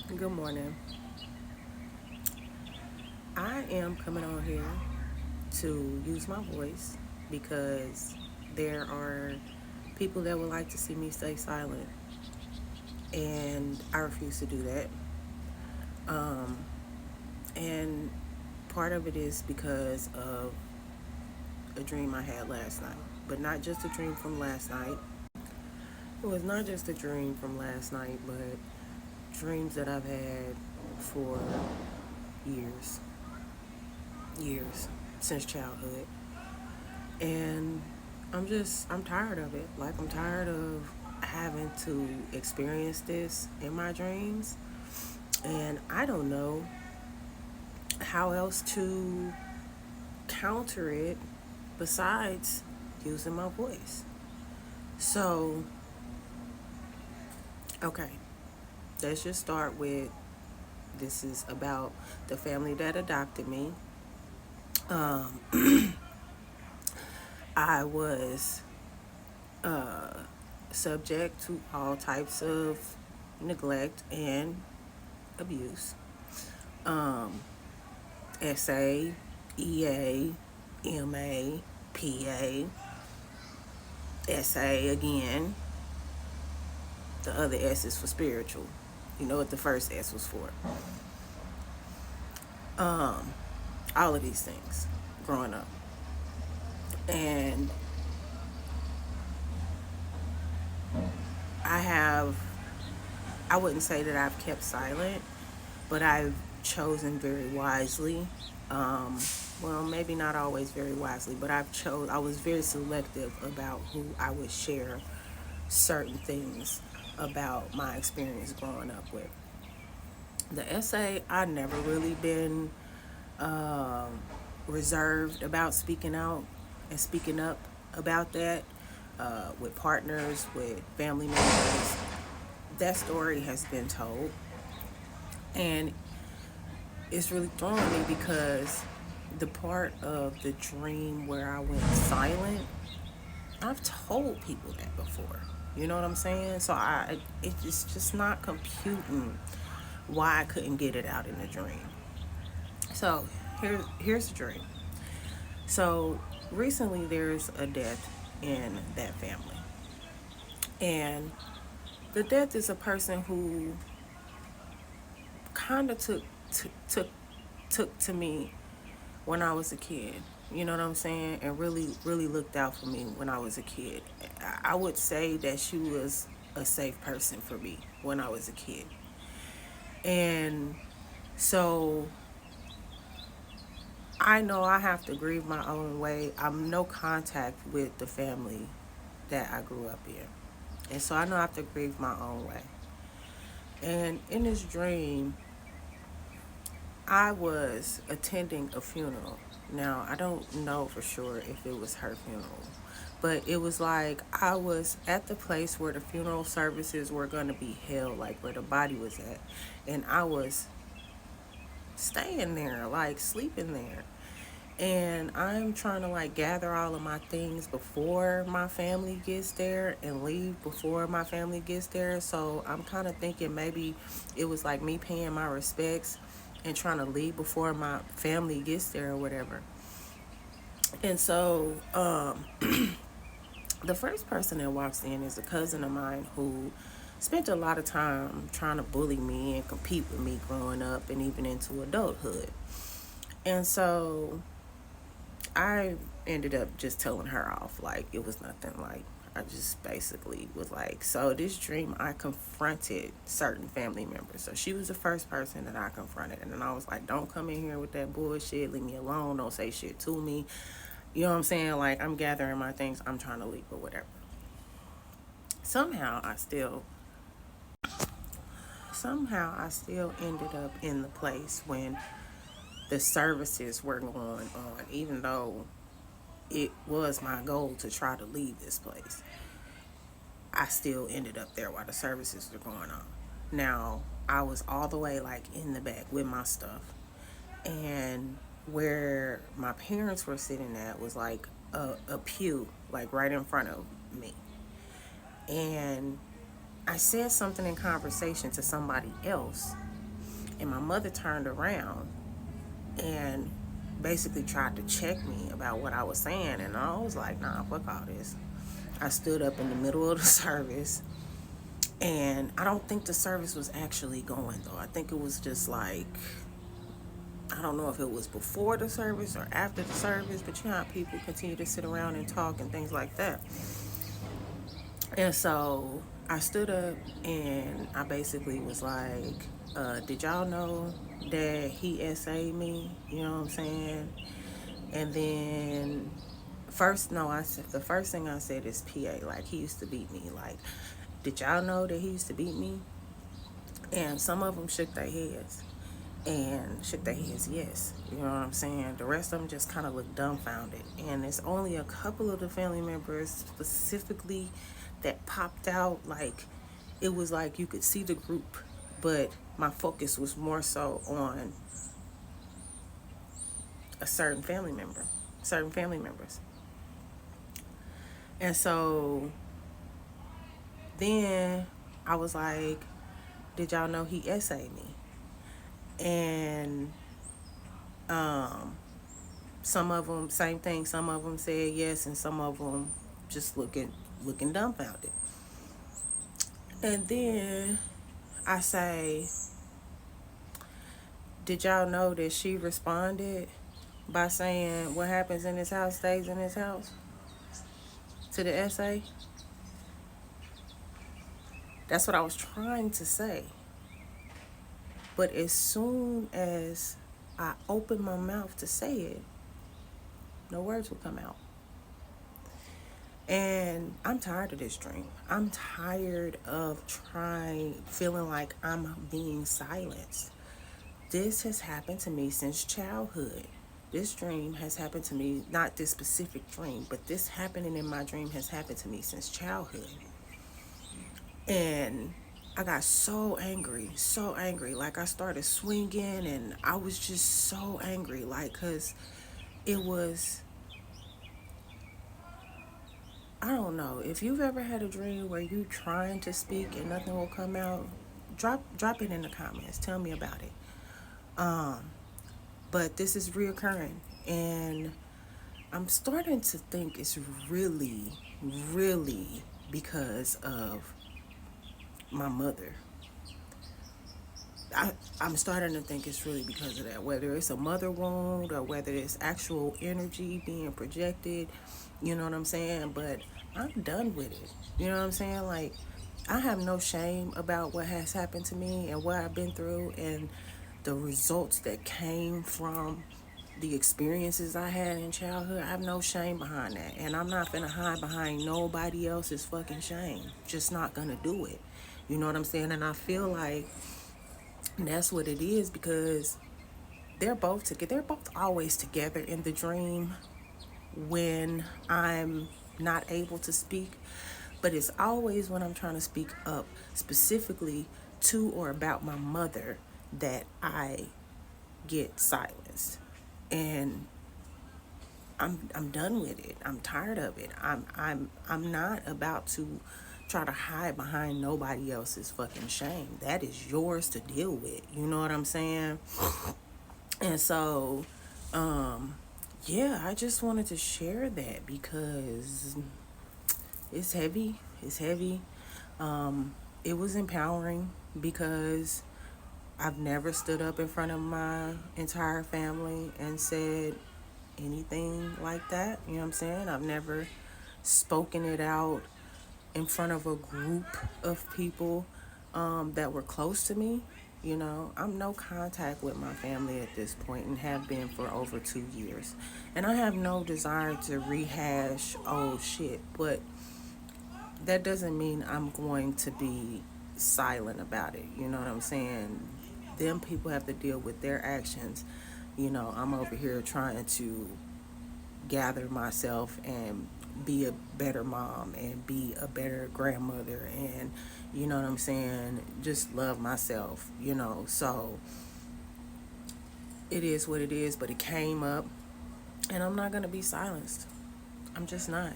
Good morning. I am coming on here to use my voice because there are people that would like to see me stay silent, and I refuse to do that. Um, and part of it is because of a dream I had last night, but not just a dream from last night. It was not just a dream from last night, but dreams that I've had for years, years since childhood. And I'm tired of it. Like, I'm tired of having to experience this in my dreams. And I don't know how else to counter it besides using my voice. So, okay, let's just start with this is about the family that adopted me. Um, I was subject to all types of neglect and abuse. Um, SA, EA, MA, PA, SA again. The other S is for spiritual. You know what the first S was for. Um, all of these things growing up. And I have, I wouldn't say that I've kept silent, but I've chosen very wisely. Um, well, maybe not always very wisely, but I was very selective about who I would share certain things about my experience growing up with. The essay, I never really been um, reserved about speaking out and speaking up about that with partners, with family members. That story has been told, and it's really throwing me because the part of the dream where I went silent, I've told people that before. You know what I'm saying? So it's just not computing why I couldn't get it out in the dream. So here's the dream. So recently there's a death in that family, and the death is a person who kind of took to me when I was a kid. You know what I'm saying? And really looked out for me when I was a kid. I would say that she was a safe person for me when I was a kid. And so I know I have to grieve my own way. I'm no contact with the family that I grew up in. And so I know I have to grieve my own way. And in this dream, I was attending a funeral. Now, I don't know for sure if it was her funeral, but it was like I was at the place where the funeral services were going to be held, like where the body was at. And I was staying there, like sleeping there. And I'm trying to like gather all of my things before my family gets there and leave before my family gets there. So I'm kind of thinking maybe it was like me paying my respects and trying to leave before my family gets there or whatever. And so the first person that walks in is a cousin of mine who spent a lot of time trying to bully me and compete with me growing up and even into adulthood. And so I ended up just telling her off like it was nothing. Like, I just basically was like, so this dream I confronted certain family members. So she was the first person that I confronted, and then I was like, don't come in here with that bullshit, leave me alone, don't say shit to me. You know what I'm saying? Like, I'm gathering my things, I'm trying to leave or whatever. somehow i still Somehow I still ended up in the place when the services were going on, even though it was my goal to try to leave this place. I still ended up there while the services were going on. Now, I was all the way like in the back with my stuff. And where my parents were sitting at was like a pew, like right in front of me. And I said something in conversation to somebody else. And my mother turned around and basically tried to check me about what I was saying. And I was like, nah, fuck all this. I stood up in the middle of the service, and I don't think the service was actually going though. I think it was just like, I don't know if it was before the service or after the service, but you know how people continue to sit around and talk and things like that. And so I stood up and I basically was like, did y'all know that he SA'd me? You know what I'm saying? And then first, no, I said, the first thing I said is PA, like he used to beat me. Like, did y'all know that he used to beat me? And some of them shook their heads and shook their heads, yes. You know what I'm saying? The rest of them just kind of looked dumbfounded. And it's only a couple of the family members specifically that popped out. Like, it was like you could see the group, but my focus was more so on a certain family member, certain family members. And so then I was like, did y'all know he essayed me? And some of them, same thing. Some of them said yes, and some of them just looking dumbfounded. And then I say, did y'all know that she responded by saying what happens in this house stays in this house to the essay? That's what I was trying to say. But as soon as I opened my mouth to say it, no words would come out. And I'm tired of this dream. I'm tired of feeling like I'm being silenced. This has happened to me since childhood. This dream has happened to me, not this specific dream, but this happening in my dream has happened to me since childhood. And I got so angry, so angry. Like, I started swinging, and I was just so angry. Like, because it was, I don't know. If you've ever had a dream where you trying to speak and nothing will come out, drop it in the comments. Tell me about it. But this is reoccurring, and I'm starting to think it's really, really because of my mother. I'm starting to think it's really because of that, whether it's a mother wound or whether it's actual energy being projected, you know what I'm saying? But I'm done with it. You know what I'm saying? Like, I have no shame about what has happened to me and what I've been through and the results that came from the experiences I had in childhood. I have no shame behind that. And I'm not gonna hide behind nobody else's fucking shame. Just not gonna do it. You know what I'm saying? And I feel like that's what it is, because they're both together. They're both always together in the dream when I'm not able to speak. But it's always when I'm trying to speak up specifically to or about my mother that I get silenced. And I'm done with it. I'm tired of it. I'm not about to try to hide behind nobody else's fucking shame. That is yours to deal with. You know what I'm saying? And so, yeah, I just wanted to share that because it's heavy. It's heavy. It was empowering because I've never stood up in front of my entire family and said anything like that. You know what I'm saying? I've never spoken it out in front of a group of people that were close to me. You know, I'm no contact with my family at this point and have been for over 2 years. And I have no desire to rehash old shit, but that doesn't mean I'm going to be silent about it. You know what I'm saying? Them people have to deal with their actions. You know, I'm over here trying to gather myself and be a better mom and be a better grandmother and, you know what I'm saying, just love myself, you know. So it is what it is, but it came up and I'm not going to be silenced. I'm just not.